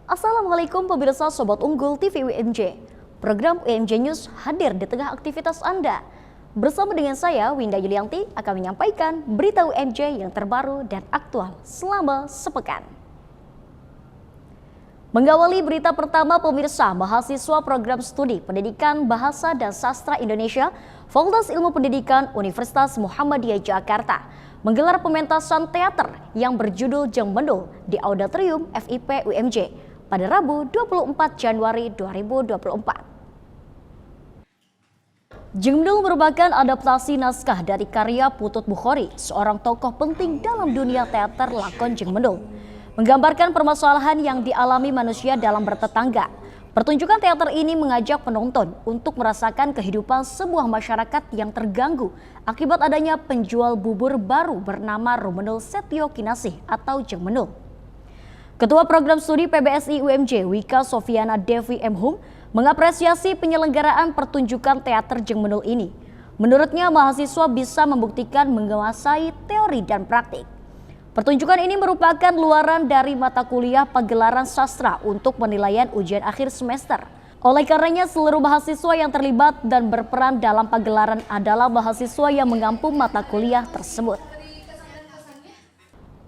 Assalamualaikum pemirsa Sobat Unggul TV UMJ. Program UMJ News hadir di tengah aktivitas Anda. Bersama dengan saya, Winda Yulianti, akan menyampaikan berita UMJ yang terbaru dan aktual selama sepekan. Mengawali berita pertama pemirsa, mahasiswa program studi Pendidikan Bahasa dan Sastra Indonesia, Fakultas Ilmu Pendidikan Universitas Muhammadiyah Jakarta menggelar pementasan teater yang berjudul Jeng Mendul di Auditorium FIP UMJ pada Rabu 24 Januari 2024. Jeng Mendul merupakan adaptasi naskah dari karya Putut Bukhori, seorang tokoh penting dalam dunia teater lakon Jeng Mendul. Menggambarkan permasalahan yang dialami manusia dalam bertetangga. Pertunjukan teater ini mengajak penonton untuk merasakan kehidupan sebuah masyarakat yang terganggu akibat adanya penjual bubur baru bernama Rumenul Setio Kinasih atau Jeng Mendul. Ketua Program Studi PBSI UMJ Wika Sofiana Devi M. Hum mengapresiasi penyelenggaraan pertunjukan teater Jeng Mendul ini. Menurutnya mahasiswa bisa membuktikan menguasai teori dan praktik. Pertunjukan ini merupakan luaran dari mata kuliah pagelaran sastra untuk penilaian ujian akhir semester. Oleh karenanya seluruh mahasiswa yang terlibat dan berperan dalam pagelaran adalah mahasiswa yang mengampu mata kuliah tersebut.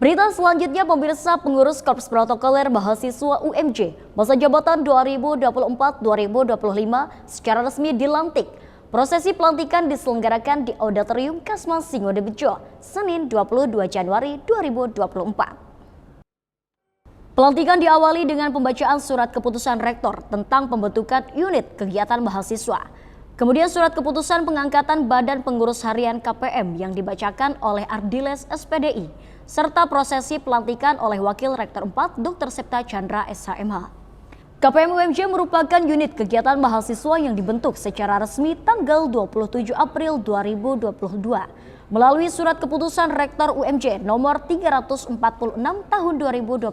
Berita selanjutnya pemirsa, pengurus Korps Protokoler Mahasiswa UMJ masa jabatan 2024-2025 secara resmi dilantik. Prosesi pelantikan diselenggarakan di Auditorium Kasman Singodebejo, Senin 22 Januari 2024. Pelantikan diawali dengan pembacaan surat keputusan rektor tentang pembentukan unit kegiatan mahasiswa. Kemudian surat keputusan pengangkatan Badan Pengurus Harian KPM yang dibacakan oleh Ardiles SPDI, serta prosesi pelantikan oleh Wakil Rektor 4 Dr. Septa Chandra SHMH. KPM UMJ merupakan unit kegiatan mahasiswa yang dibentuk secara resmi tanggal 27 April 2022 melalui surat keputusan Rektor UMJ nomor 346 tahun 2022.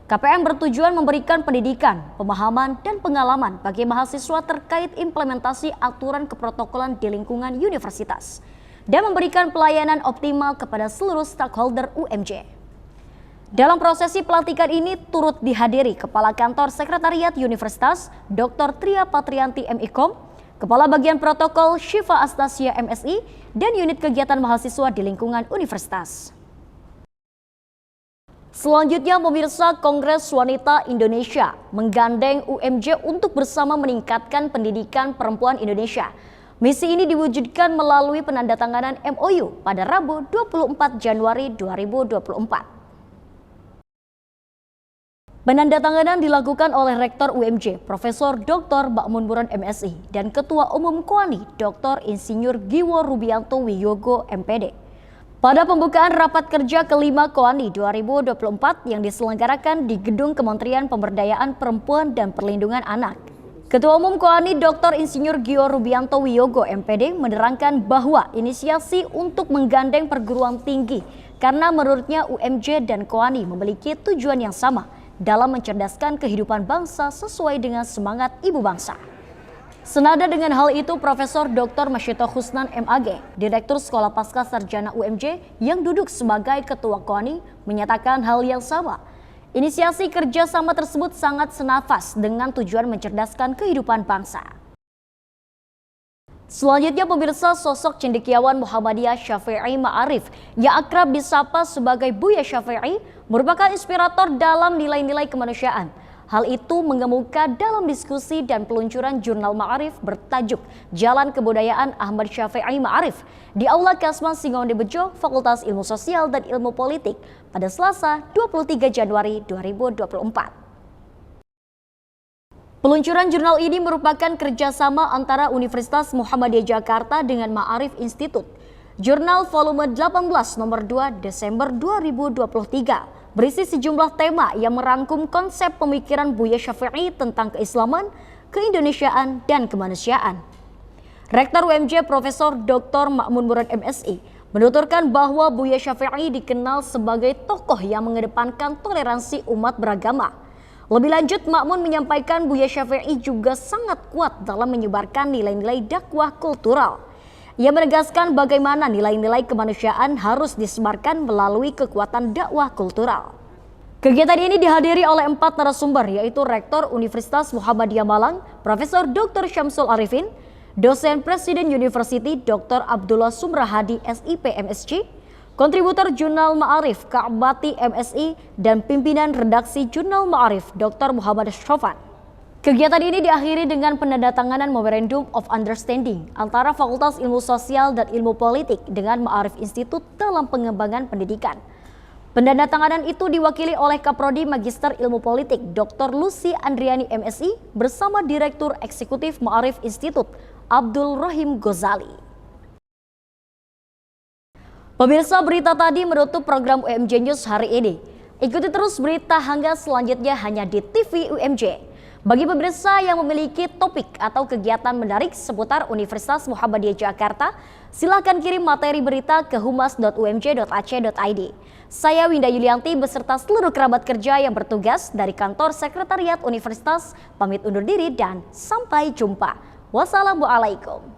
KPM bertujuan memberikan pendidikan, pemahaman, dan pengalaman bagi mahasiswa terkait implementasi aturan keprotokolan di lingkungan universitas dan memberikan pelayanan optimal kepada seluruh stakeholder UMJ. Dalam prosesi pelantikan ini turut dihadiri Kepala Kantor Sekretariat Universitas Dr. Tria Patrianti MIKOM, Kepala Bagian Protokol Syifa Astasia MSI, dan unit kegiatan mahasiswa di lingkungan universitas. Selanjutnya pemirsa, Kongres Wanita Indonesia menggandeng UMJ untuk bersama meningkatkan pendidikan perempuan Indonesia. Misi ini diwujudkan melalui penandatanganan MOU pada Rabu 24 Januari 2024. Penandatanganan dilakukan oleh Rektor UMJ Profesor Dr. Bakmun Buron MSI dan Ketua Umum KOANI Dr. Insinyur Giwo Rubianto Wiyogo MPD. Pada pembukaan rapat kerja kelima KOANI 2024 yang diselenggarakan di Gedung Kementerian Pemberdayaan Perempuan dan Perlindungan Anak, Ketua Umum KOANI Dr. Insinyur Giwo Rubianto Wiyogo MPD menerangkan bahwa inisiasi untuk menggandeng perguruan tinggi karena menurutnya UMJ dan KOANI memiliki tujuan yang sama dalam mencerdaskan kehidupan bangsa sesuai dengan semangat ibu bangsa. Senada dengan hal itu, Profesor Dr. Masyito Husnan MAG, Direktur Sekolah Pasca Sarjana UMJ yang duduk sebagai Ketua KOANI, menyatakan hal yang sama. Inisiasi kerjasama tersebut sangat senafas dengan tujuan mencerdaskan kehidupan bangsa. Selanjutnya pemirsa, sosok cendekiawan Muhammadiyah Syafi'i Ma'arif yang akrab disapa sebagai Buya Syafi'i merupakan inspirator dalam nilai-nilai kemanusiaan. Hal itu mengemuka dalam diskusi dan peluncuran jurnal Ma'arif bertajuk Jalan Kebudayaan Ahmad Syafi'i Ma'arif di Aula Kasman Singodebejo, Fakultas Ilmu Sosial dan Ilmu Politik pada Selasa 23 Januari 2024. Peluncuran jurnal ini merupakan kerjasama antara Universitas Muhammadiyah Jakarta dengan Ma'arif Institute. Jurnal volume 18 nomor 2 Desember 2023 berisi sejumlah tema yang merangkum konsep pemikiran Buya Syafi'i tentang keislaman, keindonesiaan, dan kemanusiaan. Rektor UMJ Profesor Dr. Ma'mun Murad MSI menuturkan bahwa Buya Syafi'i dikenal sebagai tokoh yang mengedepankan toleransi umat beragama. Lebih lanjut, Ma'mun menyampaikan Buya Syafi'i juga sangat kuat dalam menyebarkan nilai-nilai dakwah kultural. Ia menegaskan bagaimana nilai-nilai kemanusiaan harus disebarkan melalui kekuatan dakwah kultural. Kegiatan ini dihadiri oleh 4 narasumber, yaitu Rektor Universitas Muhammadiyah Malang, Profesor Dr. Syamsul Arifin, Dosen Presiden University Dr. Abdullah Sumrahadi SIP MSc, kontributor Jurnal Ma'arif Ka'bati MSI, dan pimpinan redaksi Jurnal Ma'arif Dr. Muhammad Syofan. Kegiatan ini diakhiri dengan penandatanganan Memorandum of Understanding antara Fakultas Ilmu Sosial dan Ilmu Politik dengan Ma'arif Institute dalam pengembangan pendidikan. Pendandatanganan itu diwakili oleh Kaprodi Magister Ilmu Politik Dr. Lucy Andriani MSI bersama Direktur Eksekutif Ma'arif Institute Abdul Rahim Ghazali. Pemirsa, berita tadi menutup program UMJ News hari ini. Ikuti terus berita hingga selanjutnya hanya di TV UMJ. Bagi pemirsa yang memiliki topik atau kegiatan menarik seputar Universitas Muhammadiyah Jakarta, silakan kirim materi berita ke humas.umj.ac.id. Saya Winda Yulianti beserta seluruh kerabat kerja yang bertugas dari kantor Sekretariat Universitas pamit undur diri dan sampai jumpa. Wassalamualaikum.